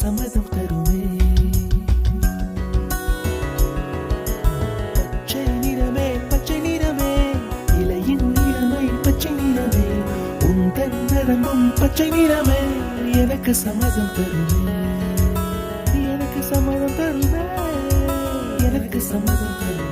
சம்மதம் தருமே. பச்சை நிறமே பச்சை நிறமே, இலையின் நிறமை பச்சை நிறமே, உந்தன் நரம்பும் பச்சை நிறமே, எனக்கு சம்மதம் தருமே, எனக்கு சம்மதம் தருமே, எனக்கு சம்மதம் தருமே.